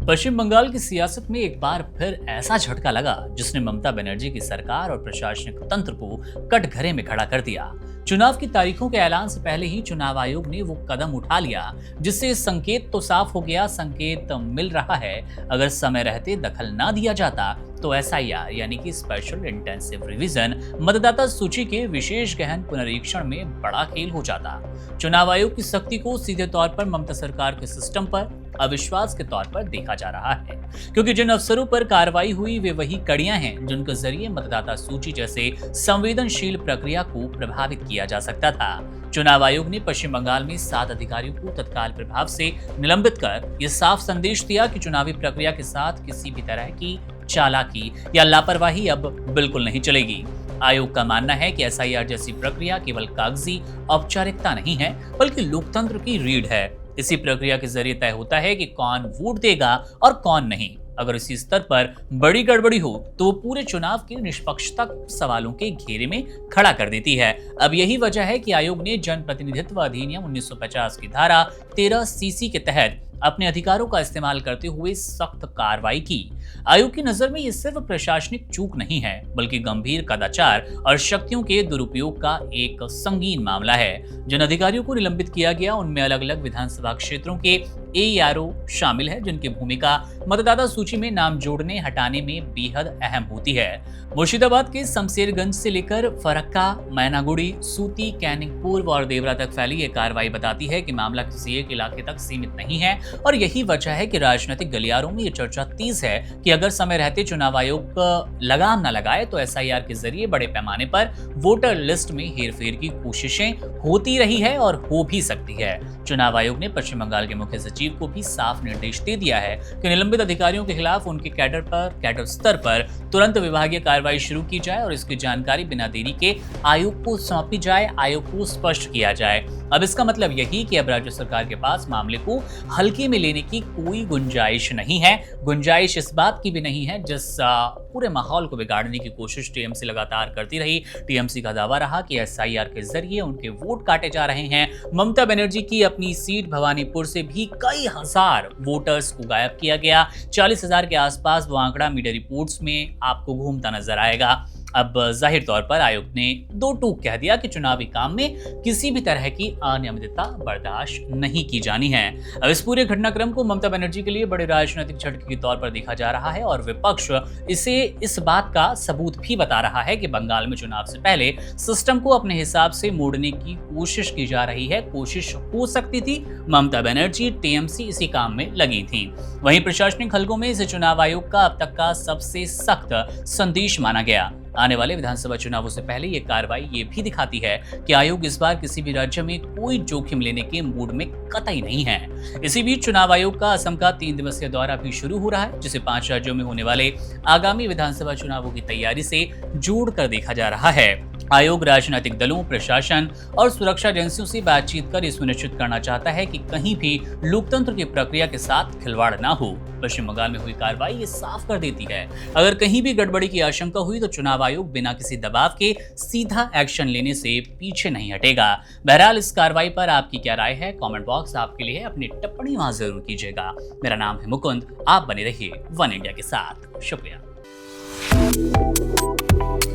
पश्चिम बंगाल की सियासत में एक बार फिर ऐसा झटका लगा जिसने ममता बनर्जी की सरकार और प्रशासनिक तंत्र को कटघरे में खड़ा कर दिया। चुनाव की तारीखों के ऐलान से पहले ही चुनाव आयोग ने वो कदम उठा लिया जिससे संकेत तो साफ हो गया, संकेत मिल रहा है अगर समय रहते दखल ना दिया जाता तो एसआईआर यानी कि स्पेशल इंटेंसिव रिवीजन मतदाता सूची के विशेष गहन पुनरीक्षण में बड़ा खेल हो जाता। चुनाव आयोग की सख्ती को सीधे तौर पर ममता सरकार के सिस्टम पर अविश्वास के तौर पर देखा जा रहा है, क्योंकि जिन अफसरों पर कार्रवाई हुई वे वही कड़ियां हैं जिनके जरिए मतदाता सूची जैसे संवेदनशील प्रक्रिया को प्रभावित किया जा सकता था। चुनाव आयोग ने पश्चिम बंगाल में 7 अधिकारियों को तत्काल प्रभाव से निलंबित कर यह साफ संदेश दिया कि चुनावी प्रक्रिया के साथ किसी भी तरह की चालाकी या लापरवाही अब बिल्कुल नहीं चलेगी। आयोग का मानना है कि एसआईआर जैसी प्रक्रिया केवल कागजी औपचारिकता नहीं है बल्कि लोकतंत्र की रीढ़ है। इसी प्रक्रिया के जरिए तय होता है कि कौन वोट देगा और कौन नहीं। अगर इसी स्तर पर बड़ी गड़बड़ी हो तो वो पूरे चुनाव की निष्पक्षता सवालों के घेरे में खड़ा कर देती है। अब यही वजह है कि आयोग ने जनप्रतिनिधित्व अधिनियम 1950 की धारा 13 सीसी के तहत अपने अधिकारों का इस्तेमाल करते हुए सख्त कार्रवाई की। आयोग की नजर में ये सिर्फ प्रशासनिक चूक नहीं है बल्कि गंभीर कदाचार और शक्तियों के दुरुपयोग का एक संगीन मामला है। जिन अधिकारियों को निलंबित किया गया उनमें अलग अलग विधानसभा क्षेत्रों के एआरओ शामिल है जिनकी भूमिका मतदाता सूची में नाम जोड़ने हटाने में बेहद अहम होती है। मुर्शिदाबाद के शमशेरगंज से लेकर फरक्का, मैनागुड़ी, सूती, कैनिंग पूर्व और देवरा तक फैली ये कार्रवाई बताती है कि मामला किसी एक इलाके तक सीमित नहीं है और यही वजह है कि राजनीतिक गलियारों में ये चर्चा तेज है कि अगर समय रहते चुनाव आयोग लगाम न लगाए तो एसआईआर के जरिए बड़े पैमाने पर वोटर लिस्ट में हेरफेर की कोशिशें होती रही है और हो भी सकती है। चुनाव आयोग ने पश्चिम बंगाल के मुख्य सचिव को भी साफ निर्देश दे दिया है कि निलंबित अधिकारियों के खिलाफ उनके कैडर स्तर पर तुरंत विभागीय कार्रवाई शुरू की जाए और इसकी जानकारी बिना देरी के आयोग को सौंपी जाए, आयोग को स्पष्ट किया जाए। अब इसका मतलब यही कि अब राज्य सरकार के पास मामले को हल्के में लेने की कोई गुंजाइश नहीं है। गुंजाइश इस बात की भी नहीं है जिस पूरे माहौल को बिगाड़ने की कोशिश टीएमसी लगातार करती रही। टीएमसी का दावा रहा कि एसआईआर के जरिए उनके वोट काटे जा रहे हैं। ममता बनर्जी की अपनी सीट भवानीपुर से भी कई हजार वोटर्स को गायब किया गया। 40,000 के आसपास वो आंकड़ा मीडिया रिपोर्ट्स में आपको घूमता नजर आएगा। अब जाहिर तौर पर आयोग ने दो टूक कह दिया कि चुनावी काम में किसी भी तरह की अनियमितता बर्दाश्त नहीं की जानी है। अब इस पूरे घटनाक्रम को ममता बनर्जी के लिए बड़े राजनीतिक झटके के तौर पर देखा जा रहा है और विपक्ष इसे इस बात का सबूत भी बता रहा है कि बंगाल में चुनाव से पहले सिस्टम को अपने हिसाब से मोड़ने की कोशिश की जा रही है। कोशिश हो सकती थी, ममता बनर्जी, टीएमसी इसी काम में लगी थी। वहीं प्रशासनिक हलकों में इसे चुनाव आयोग का अब तक का सबसे सख्त संदेश माना गया। आने वाले विधानसभा चुनावों से पहले ये कार्रवाई ये भी दिखाती है कि आयोग इस बार किसी भी राज्य में कोई जोखिम लेने के मूड में कतई नहीं है। इसी बीच चुनाव आयोग का असम का 3 दिवसीय दौरा भी शुरू हो रहा है जिसे 5 राज्यों में होने वाले आगामी विधानसभा चुनावों की तैयारी से जोड़कर देखा जा रहा है। आयोग राजनीतिक दलों, प्रशासन और सुरक्षा एजेंसियों से बातचीत कर यह सुनिश्चित करना चाहता है कि कहीं भी लोकतंत्र की प्रक्रिया के साथ खिलवाड़ ना हो। पश्चिम बंगाल में हुई कार्रवाई ये साफ कर देती है अगर कहीं भी गड़बड़ी की आशंका हुई तो चुनाव आयोग बिना किसी दबाव के सीधा एक्शन लेने से पीछे नहीं हटेगा। बहरहाल इस कार्रवाई पर आपकी क्या राय है? कमेंट बॉक्स आपके लिए अपनी टिप्पणी वहां जरूर कीजिएगा। मेरा नाम है मुकुंद, आप बने रहिए वन इंडिया के साथ। शुक्रिया।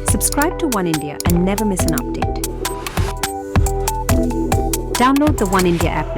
Subscribe to One India and never miss an update. Download the One India app